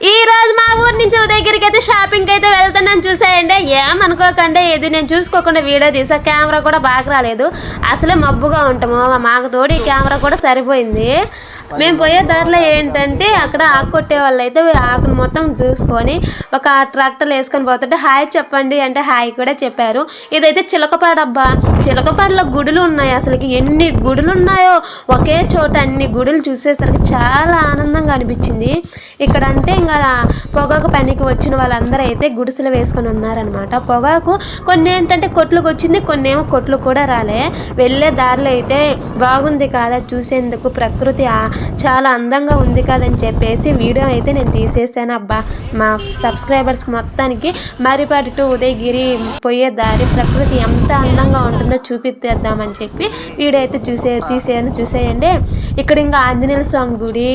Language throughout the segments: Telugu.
ఈ రోజు మా ఊరు నుంచి ఉదయగిరికి అయితే షాపింగ్ అయితే వెళ్తున్నాను చూసేయండి. ఏమనుకోకండి, ఇది నేను చూసుకోకుండా వీడియో తీసా. కెమెరా కూడా బాగా రాలేదు, అసలే మబ్బుగా ఉంటాము. మాకు తోడు ఈ కెమెరా కూడా సరిపోయింది. మేము పోయే దారిలో ఏంటంటే అక్కడ ఆకు కొట్టే వాళ్ళు అయితే ఆకును మొత్తం చూసుకొని ఒక ట్రాక్టర్లు వేసుకొని పోతుంటే హాయ్ చెప్పండి అంటే హాయ్ కూడా చెప్పారు. ఇదైతే చిలకపాడు అబ్బా. చిలకపాడులో గుడులు ఉన్నాయి. అసలుకి ఎన్ని గుడులు ఉన్నాయో ఒకే చోట అన్ని గుడులు చూసేసరికి చాలా ఆనందంగా అనిపించింది. ఇక్కడ అంటే ఇంకా పొగాకు పనికి వచ్చిన వాళ్ళందరూ అయితే గుడిసెలు వేసుకొని ఉన్నారనమాట. పొగాకు కొన్ని ఏంటంటే కొట్లకు వచ్చింది, కొన్ని ఏమో కొట్లు కూడా రాలే. వెళ్ళే దారిలో అయితే బాగుంది కదా చూసేందుకు, ప్రకృతి చాలా అందంగా ఉంది కదని చెప్పేసి వీడియో అయితే నేను తీసేసాను అబ్బా. మా సబ్స్క్రైబర్స్కి మొత్తానికి మరిపాటి టు ఉదయగిరి పోయే దారి ప్రకృతి ఎంత అందంగా ఉంటుందో చూపిద్దామని చెప్పి వీడియో అయితే చూసేయండి. ఇక్కడ ఇంకా ఆంజనేయ స్వామి గుడి,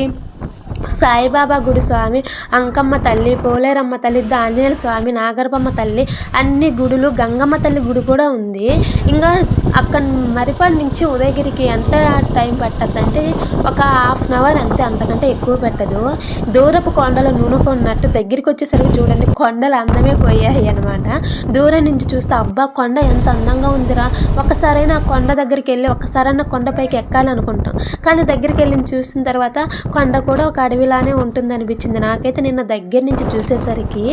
సాయిబాబా గుడి, స్వామి అంకమ్మ తల్లి, పోలేరమ్మ తల్లి, ఆంజనేయ స్వామి, నాగరపమ్మ తల్లి, అన్ని గుడులు, గంగమ్మ తల్లి గుడి కూడా ఉంది. ఇంకా అక్కడ మరిపాడు నుంచి ఉదయగిరికి ఎంత టైం పట్టద్దంటే ఒక ½ అవర్ అంతే, అంతకంటే ఎక్కువ పెట్టదు. దూరపు కొండలు నూనెకున్నట్టు దగ్గరికి వచ్చేసరికి చూడండి కొండలు అందమే పోయాయి అనమాట. దూరం నుంచి చూస్తే అబ్బా కొండ ఎంత అందంగా ఉందిరా, ఒక్కసారైనా కొండ దగ్గరికి వెళ్ళి ఒక్కసారైనా కొండపైకి ఎక్కాలనుకుంటాం. కానీ దగ్గరికి వెళ్ళి చూసిన తర్వాత కొండ కూడా ఒక అడవిలానే ఉంటుంది అనిపించింది నాకైతే నిన్న దగ్గర నుంచి చూసేసరికి.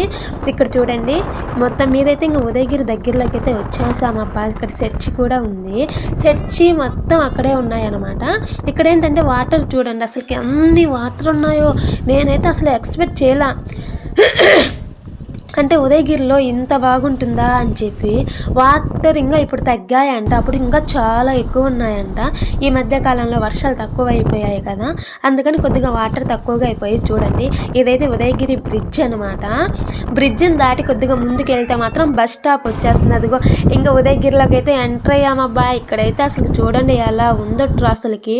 ఇక్కడ చూడండి మొత్తం మీదైతే ఇంకా ఉదయగిరి దగ్గరలోకి అయితే వచ్చేసామబ్బా. ఇక్కడ చర్చి కూడా ఉంది, చర్చి మొత్తం అక్కడే ఉన్నాయన్నమాట. ఇక్కడ ఏంటంటే వాటర్ చూడండి అసలుకి ఎన్ని వాటర్ ఉన్నాయో, నేనైతే అసలు ఎక్స్పెక్ట్ చేయలే అంటే ఉదయగిరిలో ఇంత బాగుంటుందా అని చెప్పి. వాటర్ ఇంకా ఇప్పుడు తగ్గాయంట, అప్పుడు ఇంకా చాలా ఎక్కువ ఉన్నాయంట. ఈ మధ్యకాలంలో వర్షాలు తక్కువ అయిపోయాయి కదా, అందుకని కొద్దిగా వాటర్ తక్కువగా అయిపోయి. చూడండి ఇదైతే ఉదయగిరి బ్రిడ్జ్ అనమాట. బ్రిడ్జిని దాటి కొద్దిగా ముందుకు వెళ్తే మాత్రం బస్ స్టాప్ వచ్చేస్తుంది. అదిగో ఇంకా ఉదయగిరిలోకి అయితే ఎంటర్ అయ్యామబ్బా. ఇక్కడైతే అసలు చూడండి ఎలా ఉందో అసలుకి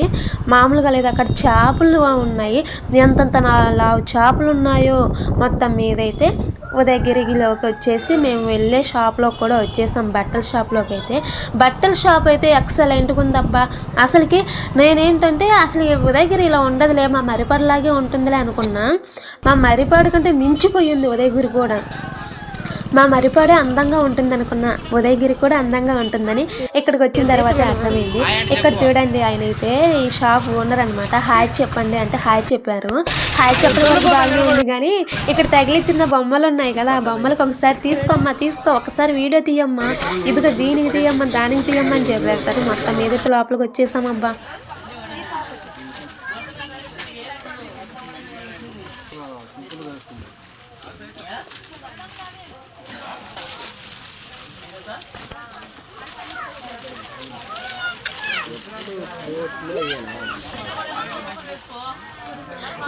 మామూలుగా లేదు. అక్కడ చేపలు ఉన్నాయి, ఎంతంత లావు చేపలు ఉన్నాయో. మొత్తం మీదైతే ఉదయగిరిలోకి వచ్చేసి మేము వెళ్ళే షాప్లో కూడా వచ్చేసాం. బట్టల షాప్లోకి అయితే, బట్టల షాప్ అయితే ఎక్సలెంట్గా ఉందబ్బా. అసలుకి నేనేంటంటే అసలు ఉదయగిరి ఇలా ఉండదులే, మా మరిపాడులాగే ఉంటుందిలే అనుకున్నా. మా మరిపాడు కంటే మించిపోయింది ఉదయగిరి కూడా. మా మరిపాడే అందంగా ఉంటుంది అనుకున్నా, ఉదయగిరి కూడా అందంగా ఉంటుందని ఇక్కడికి వచ్చిన తర్వాత అర్థమైంది. ఇక్కడ చూడండి ఆయన అయితే ఈ షాప్ ఓనర్ అనమాట. హాయ్ చెప్పండి అంటే హాయ్ చెప్పారు. హాయ్ చెప్పడం వరకు బాగానే ఉంది, కానీ ఇక్కడ తగిలిచ్చిన బొమ్మలు ఉన్నాయి కదా, ఆ బొమ్మలకు ఒకసారి తీసుకోమ్మా, తీసుకో ఒకసారి వీడియో తీయమ్మా, ఇదిగో దీనికి తీయమ్మా, దానికి తీయమ్మా అని చెప్పేస్తారు. మొత్తం మీద లోపలికి వచ్చేసామబ్బా.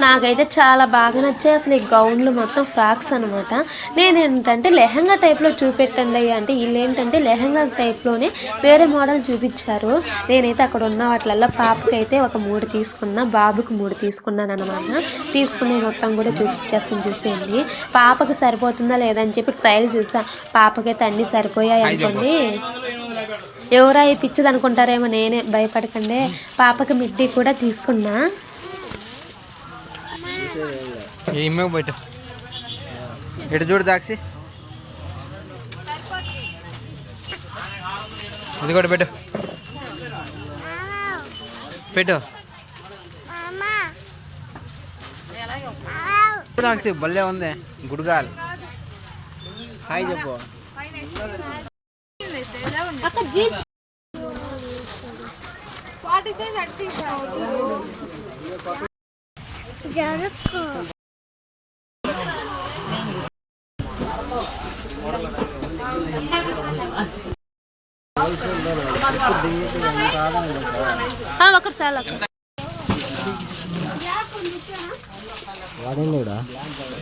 నాకైతే చాలా బాగా నచ్చాయి అసలు ఈ గౌన్లు, మొత్తం ఫ్రాక్స్ అనమాట. నేనేంటంటే లెహంగా టైప్లో చూపెట్టండి అంటే వీళ్ళు ఏంటంటే లెహంగా టైప్లోనే వేరే మోడల్ చూపించారు. నేనైతే అక్కడ ఉన్న వాటిలలో పాపకి అయితే ఒక 3 తీసుకున్నా, బాబుకి 3 తీసుకున్నాను అనమాట. తీసుకునే మొత్తం కూడా చూపించేస్తాను చూసేయండి. పాపకి సరిపోతుందా లేదని చెప్పి ట్రయల్ చూసా. పాపకైతే అన్నీ సరిపోయాయి అనుకోండి. ఎవరా ఈ పిచ్చిది అనుకుంటారేమో, నేనే భయపడకండి. పాపకి మిడ్డీ కూడా తీసుకున్నా. బయట ఎటు చూడు దాక్సి, ఇది కూడా పెట్టు పెట్టు దాక్సి, భలే ఉంది గుడ్గాల్. హాయ్ చెప్పు.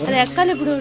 అది ఎక్కాలి ఇప్పుడు.